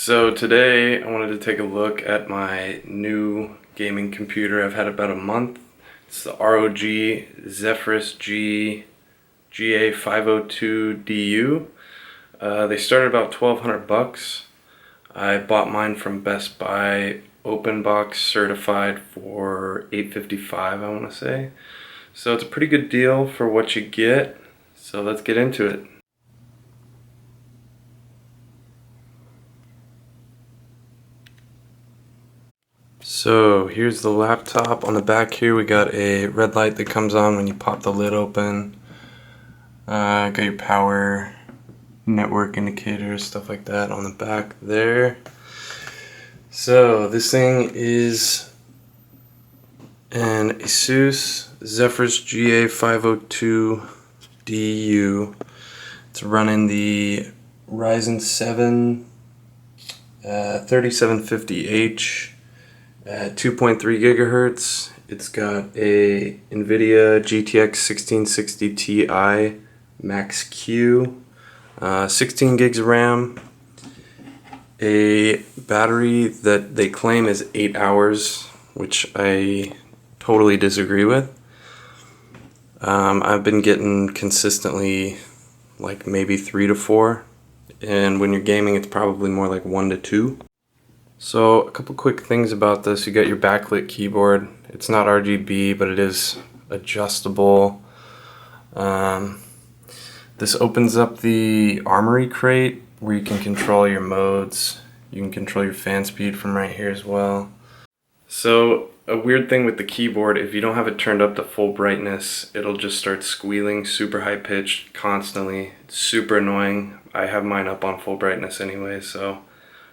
So today I wanted to take a look at my new gaming computer. I've had it about a month. It's the ROG Zephyrus G GA502DU. They started about $1,200. I bought mine from Best Buy, open box certified for $855, I want to say. So it's a pretty good deal for what you get. So let's get into it. So here's the laptop. On the back here we got a red light that comes on when you pop the lid open. Got your power, network indicators, stuff like that on the back there. So this thing is an Asus Zephyrus GA502DU. It's running the Ryzen 7 3750H at 2.3 gigahertz. It's got a NVIDIA GTX 1660 Ti Max Q, 16 gigs of RAM, a battery that they claim is 8 hours, which I totally disagree with. I've been getting consistently like maybe 3 to 4, and when you're gaming it's probably more like 1 to 2. So a couple quick things about this. You got your backlit keyboard. It's not RGB, but it is adjustable. This opens up the armory crate where you can control your modes. You can control your fan speed from right here as well. So a weird thing with the keyboard, if you don't have it turned up to full brightness, it'll just start squealing super high pitched constantly. It's super annoying. I have mine up on full brightness anyway, so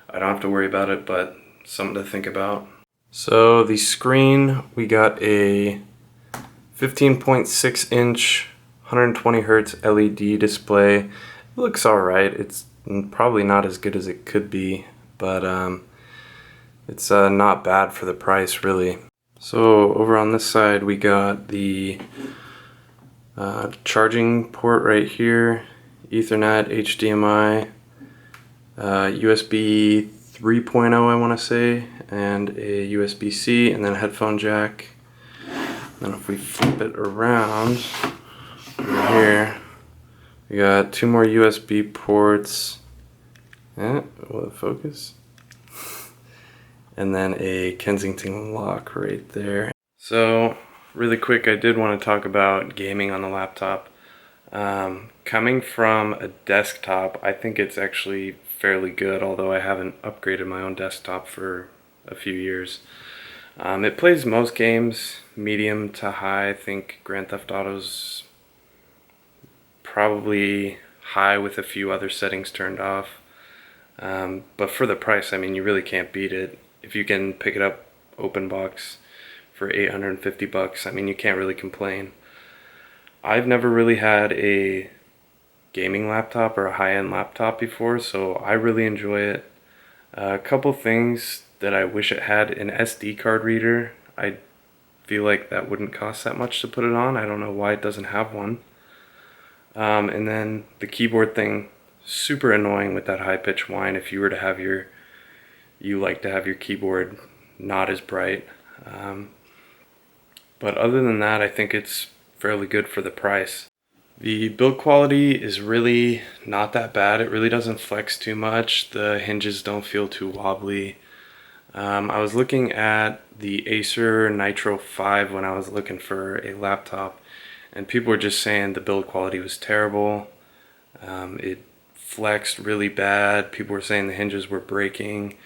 I don't have to worry about it, but something to think about. So the screen, we got a 15.6 inch 120 hertz LED display. It looks alright. It's probably not as good as it could be, but it's not bad for the price, really. So over on this side we got the charging port right here, Ethernet, HDMI, USB 3.0 I want to say, and a USB-C, and then a headphone jack. Then if we flip it around over here, we got 2 more USB ports. Will it focus? And then a Kensington lock right there. So really quick, I did want to talk about gaming on the laptop. Coming from a desktop, I think it's actually fairly good, although I haven't upgraded my own desktop for a few years. It plays most games medium to high. I think Grand Theft Auto's probably high with a few other settings turned off. But for the price, I mean, you really can't beat it. If you can pick it up open box for $850, I mean, you can't really complain. I've never really had a gaming laptop or a high-end laptop before, so I really enjoy it. A couple things that I wish it had: an SD card reader. I feel like that wouldn't cost that much to put it on. I don't know why it doesn't have one. And then the keyboard thing, super annoying with that high-pitched whine if you were to have you like to have your keyboard not as bright. But other than that, I think it's fairly good for the price. The build quality is really not that bad. It really doesn't flex too much. The hinges don't feel too wobbly. I was looking at the Acer Nitro 5 when I was looking for a laptop, and people were just saying the build quality was terrible. It flexed really bad. People were saying the hinges were breaking.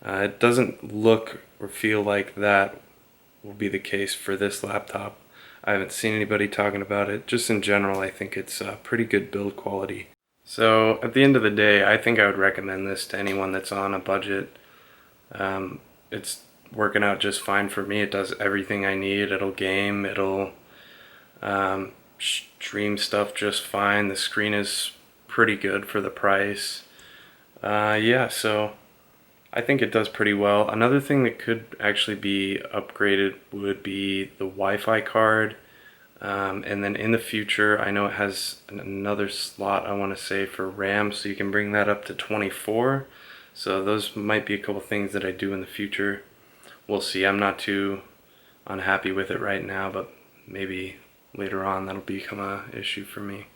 It doesn't look or feel like that will be the case for this laptop. I haven't seen anybody talking about it. Just in general, I think it's pretty good build quality. So at the end of the day, I think I would recommend this to anyone that's on a budget. It's working out just fine for me. It does everything I need. It'll game, it'll stream stuff just fine. The screen is pretty good for the price. Yeah, so I think it does pretty well. Another thing that could actually be upgraded would be the Wi-Fi card. And then in the future, I know it has another slot, I want to say, for RAM, so you can bring that up to 24. So those might be a couple things that I do in the future. We'll see. I'm not too unhappy with it right now, but maybe later on that'll become an issue for me.